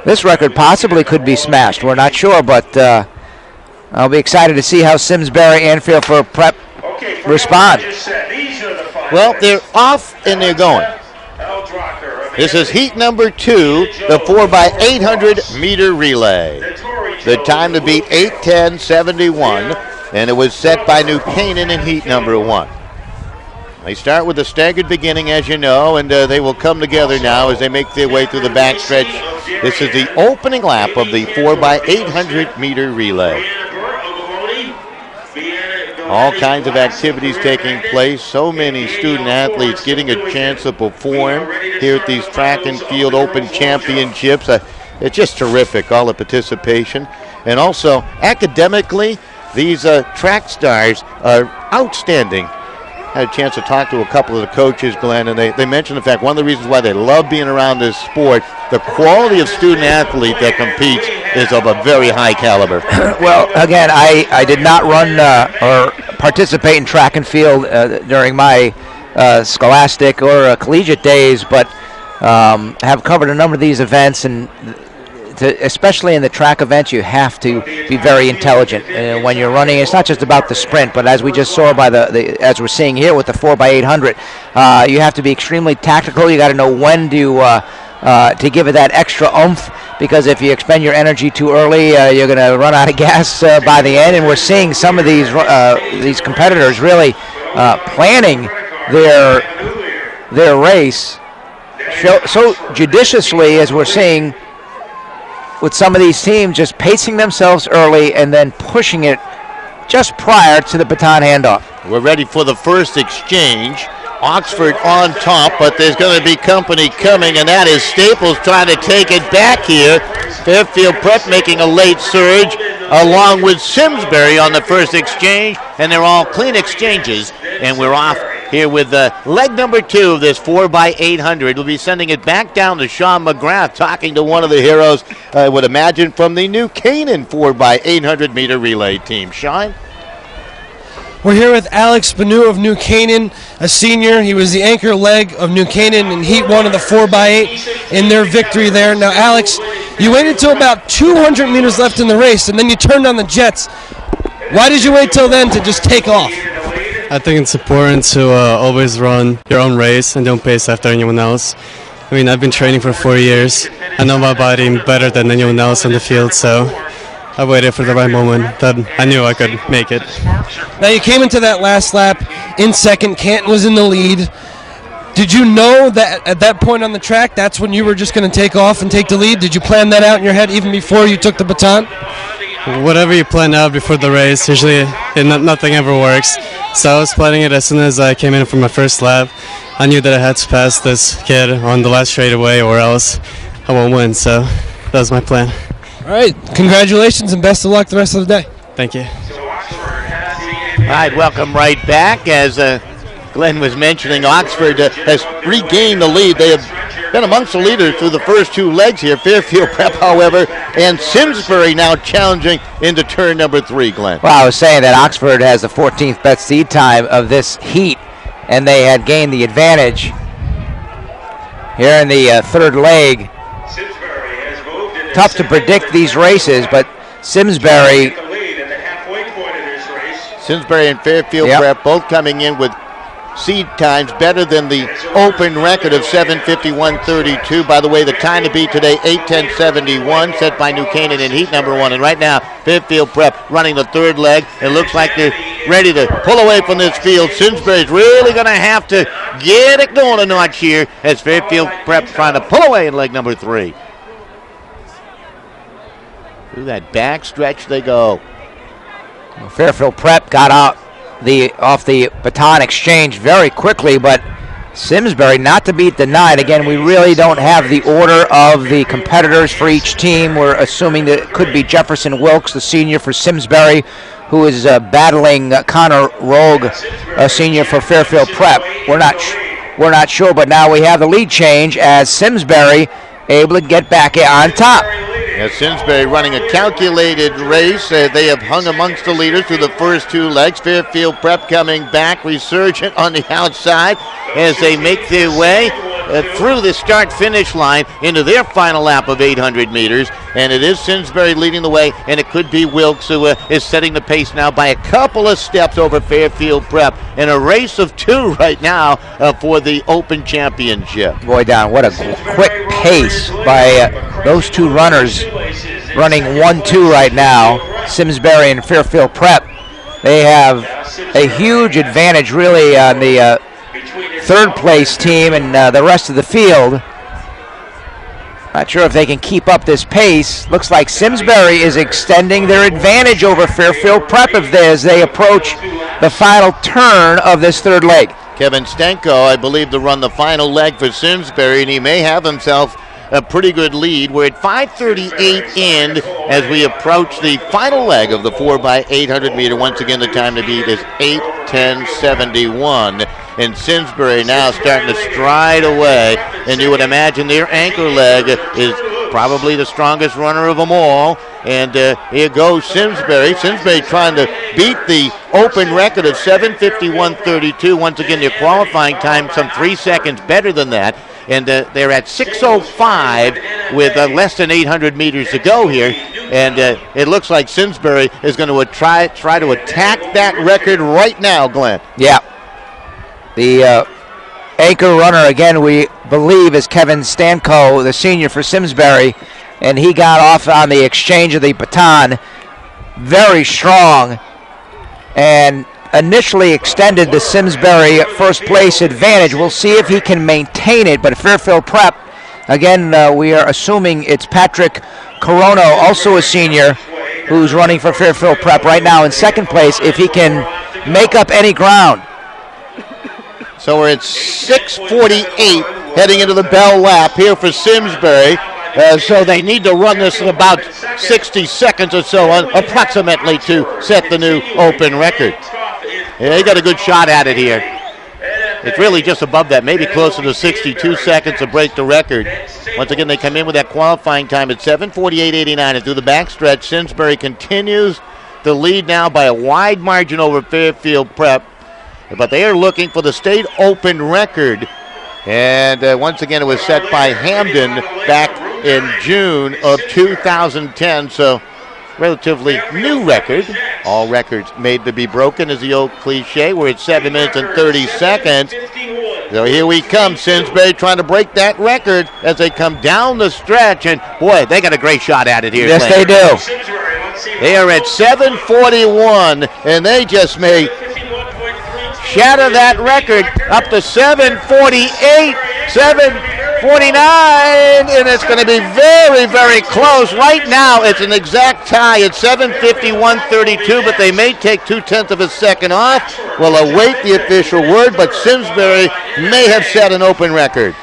this record possibly could be smashed. We're not sure, but I'll be excited to see how Simsbury and Fairfield Prep respond. Well, they're off and they're going. This is heat number 2, the 4x800 meter relay. The time to beat 8:10.71, and it was set by New Canaan in heat number 1. They start with a staggered beginning, as you know, and they will come together now as they make their way through the backstretch. This is the opening lap of the 4x800 meter relay. All kinds of activities taking place. So many student athletes getting a chance to perform here at these track and field open championships. It's just terrific, all the participation. And also, academically, these track stars are outstanding. I had a chance to talk to a couple of the coaches, Glenn, and they mentioned the fact one of the reasons why they love being around this sport, the quality of student athlete that competes is of a very high caliber. Well, again, I did not run or participate in track and field during my scholastic or collegiate days, but have covered a number of these events, and especially in the track events, you have to be very intelligent. When you're running, it's not just about the sprint, but as we just saw by as we're seeing here with the 4x800, you have to be extremely tactical. You got to know when to give it that extra oomph, because if you expend your energy too early, you're going to run out of gas by the end. And we're seeing some of these competitors really planning their race so judiciously, as we're seeing with some of these teams just pacing themselves early and then pushing it just prior to the baton handoff. We're ready for the first exchange. Oxford on top, but there's going to be company coming, and that is Staples trying to take it back here. Fairfield Prep making a late surge, along with Simsbury on the first exchange, and they're all clean exchanges, and we're off here with leg number 2 of this 4x800. We'll be sending it back down to Sean McGrath, talking to one of the heroes, I would imagine, from the New Canaan 4x800 meter relay team. Sean? We're here with Alex Benu of New Canaan, a senior. He was the anchor leg of New Canaan in Heat 1 of the 4x8 in their victory there. Now, Alex, you waited until about 200 meters left in the race, and then you turned on the jets. Why did you wait till then to just take off? I think it's important to always run your own race and don't pace after anyone else. I mean, I've been training for 4 years. I know my body better than anyone else on the field, so I waited for the right moment that I knew I could make it. Now, you came into that last lap in second. Canton was in the lead. Did you know that at that point on the track, that's when you were just going to take off and take the lead? Did you plan that out in your head even before you took the baton? Whatever you plan out before the race, usually nothing ever works. So I was planning it as soon as I came in for my first lap. I knew that I had to pass this kid on the last straightaway or else I won't win. So that was my plan. All right, congratulations and best of luck the rest of the day. Thank you. All right, welcome right back. As Glenn was mentioning, Oxford has regained the lead. They have been amongst the leaders through the first 2 legs here. Fairfield Prep, however, and Simsbury now challenging into turn number 3, Glenn. Well, I was saying that Oxford has the 14th best seed time of this heat, and they had gained the advantage here in the third leg. Tough to predict these races, but Simsbury and Fairfield Prep both coming in with seed times better than the open record of 7:51.32. By the way, the time to beat today, 8:10.71, set by New Canaan in heat number 1. And right now, Fairfield Prep running the third leg. It looks like they're ready to pull away from this field. Simsbury's really going to have to get it going a notch here as Fairfield Prep trying to pull away in leg number 3. Through that back stretch they go. Fairfield Prep got out off the baton exchange very quickly, but Simsbury not to be denied. Again, we really don't have the order of the competitors for each team. We're assuming that it could be Jefferson Wilkes, the senior for Simsbury, who is battling Connor Rogue, a senior for Fairfield Prep. We're not sure, but now we have the lead change as Simsbury able to get back on top. Now Simsbury running a calculated race. They have hung amongst the leaders through the first 2 legs. Fairfield Prep coming back, resurgent on the outside as they make their way through the start-finish line into their final lap of 800 meters. And it is Simsbury leading the way, and it could be Wilkes who is setting the pace now by a couple of steps over Fairfield Prep in a race of 2 right now for the Open Championship. Boy, Don, what a quick pace by those 2 runners running 1-2 right now, Simsbury and Fairfield Prep. They have a huge advantage really on the third place team and the rest of the field. Not sure if they can keep up this pace. Looks like Simsbury is extending their advantage over Fairfield Prep as they approach the final turn of this third leg. Kevin Stenko, I believe, to run the final leg for Simsbury, and he may have himself a pretty good lead. We're at 5:38 in as we approach the final leg of the 4x800 meter. Once again, the time to beat is 8:10.71. And Simsbury now starting to stride away. And you would imagine their anchor leg is probably the strongest runner of them all. And here goes Simsbury. Simsbury trying to beat the open record of 7:51.32. Once again, their qualifying time some 3 seconds better than that. And they're at 6:05 with less than 800 meters to go here. And it looks like Simsbury is going to try to attack that record right now, Glenn. Yeah. The anchor runner, again, we believe, is Kevin Stanko, the senior for Simsbury. And he got off on the exchange of the baton very strong and initially extended the Simsbury first place advantage. We'll see if he can maintain it, but Fairfield Prep, again, we are assuming it's Patrick Corono, also a senior, who's running for Fairfield Prep right now in second place, if he can make up any ground. So we're at 6:48 heading into the bell lap here for Simsbury. So they need to run this in about 60 seconds or so, approximately, to set the new open record. Yeah, they got a good shot at it here. It's really just above that, maybe closer to 62 seconds to break the record. Once again, they come in with that qualifying time at 7:48.89. And through the backstretch, Simsbury continues to lead now by a wide margin over Fairfield Prep. But they are looking for the state open record. And once again, it was set by Hamden back in June of 2010. So relatively new record. All records made to be broken is the old cliche. We're at 7 minutes and 30 seconds. So here we come. Simsbury trying to break that record as they come down the stretch. And boy, they got a great shot at it here. Yes, they do. They are at 7:41, and they just may shatter that record up to 7:48, 7:49, and it's going to be very, very close. Right now, it's an exact tie at 7:51.32, but they may take 2/10 of a second off. We'll await the official word, but Simsbury may have set an open record.